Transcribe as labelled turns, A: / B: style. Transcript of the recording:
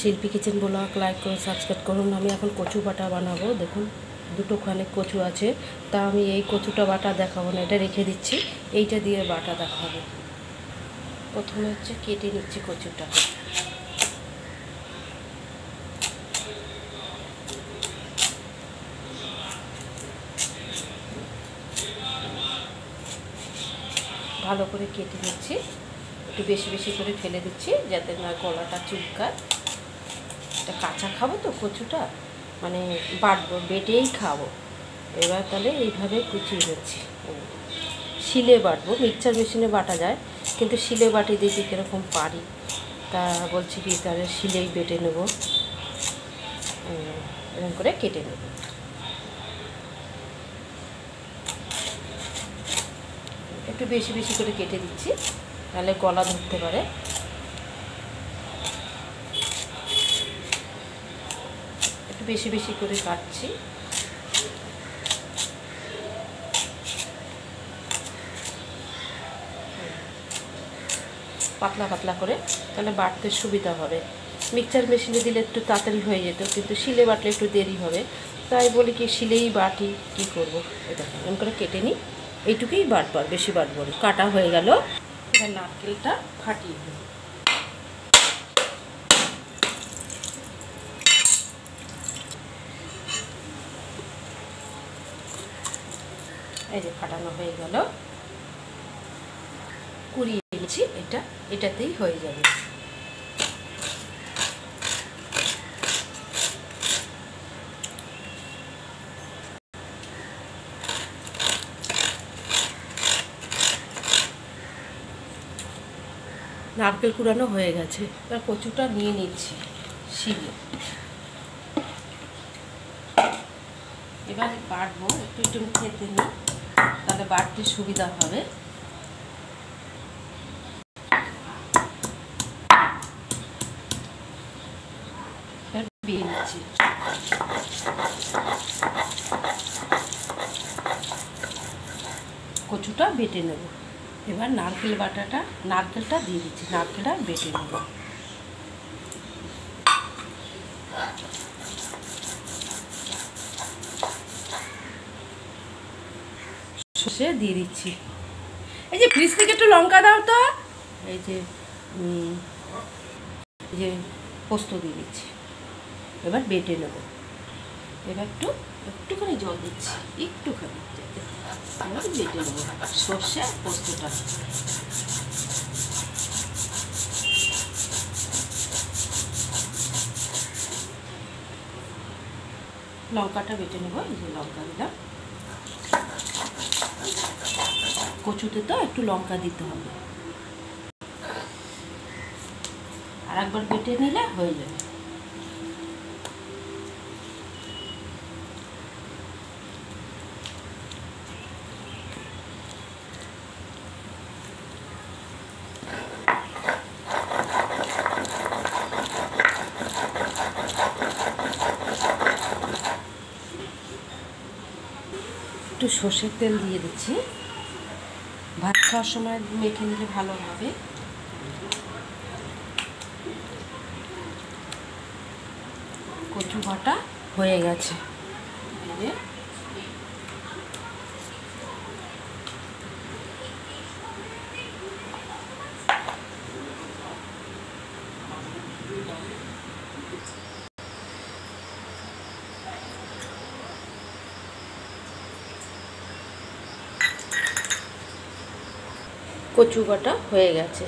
A: শিল্পী kitchen blog like করে subscribe করুন। আমি এখন কচু বাটা বানাবো। দেখুন দুটোখানে কচু আছে, তা আমি এই কচুটা বাটা দেখাবো না, এটা রেখে দিচ্ছি, এইটা দিয়ে বাটা দেখাবো। প্রথমে হচ্ছে কেটে নিচ্ছি কচুটাকে। ভালো করে কেটে নিচ্ছি, একটু বেশি বেশি করে ফেলে দিচ্ছি যাতে না গলাটা চুলকায়। এটা কাঁচা খাবো তো কচুটা, মানে বাটবো, বেটেই খাবো। এবার তাহলে এইভাবে কুচিয়ে নিচ্ছি। শিলে বাটবো, মিক্সচার মেশিনে বাটা যায়, কিন্তু শিলে বাটি দেখি কীরকম পারি, তা বলছি কি তাহলে শিলেই বেটে নেব। এরকম করে কেটে নেব। একটু বেশি বেশি করে কেটে দিচ্ছি, তাহলে গলা ধরতে পারে। একটু বেশি বেশি করে কাটছি। পাতলা পাতলা করে, তাহলে বাটতে সুবিধা হবে। মিক্সচার মেশিনে দিলে একটু তাড়াতাড়ি হয়ে যেত, কিন্তু শিলে বাটলে একটু দেরি হবে, তাই বলি কি শিলেই বাটি, কী করবো। এটা এরকম করে কেটে নিই, এইটুকুই বাটবো, আর বেশি বাটবো না। কাটা হয়ে গেল, এবার নারকেলটা ফাটিয়ে দিই। এই যে ফাটানো হয়ে গেল, কুড়িয়ে নিয়েছি। এটাতেই হয়ে যাবে। নারকেল কুড়ানো হয়ে গেছে, এবার কচুটা নিয়ে নিচ্ছি শিলে। এবার বাটবো, একটু একটু খেতে নিই, তাহলে বাটতে সুবিধা হবে। এবার বিয়ে নিচ্ছি। কচুটা বেটে নেব। এবার নারকেলটা দিয়ে দিচ্ছি, নারকেলটা বেটে নেব। সর্ষে দিয়ে দিচ্ছি। এই যে ফ্রিজ থেকে একটু লঙ্কা দাও তো। এই যে পোস্ত দিয়ে দিচ্ছি। এবার বেটে নেব। এবার একটুখানি জল দিচ্ছি, একটুখানি, এবার বেটে নেব সর্ষে আর পোস্তটা। লঙ্কাটা বেটে নেব। এই যে লঙ্কা দিলাম, কচুতে তো একটু লঙ্কা দিতে হবে। আর একবার বেটে নিলে হয়ে যাবে। একটু সর্ষের তেল দিয়ে দিচ্ছি, ভাত খাওয়ার সময় মেখে নিলে ভালো হবে। কচু বাটা হয়ে গেছে। কচু বাটা হয়ে গেছে।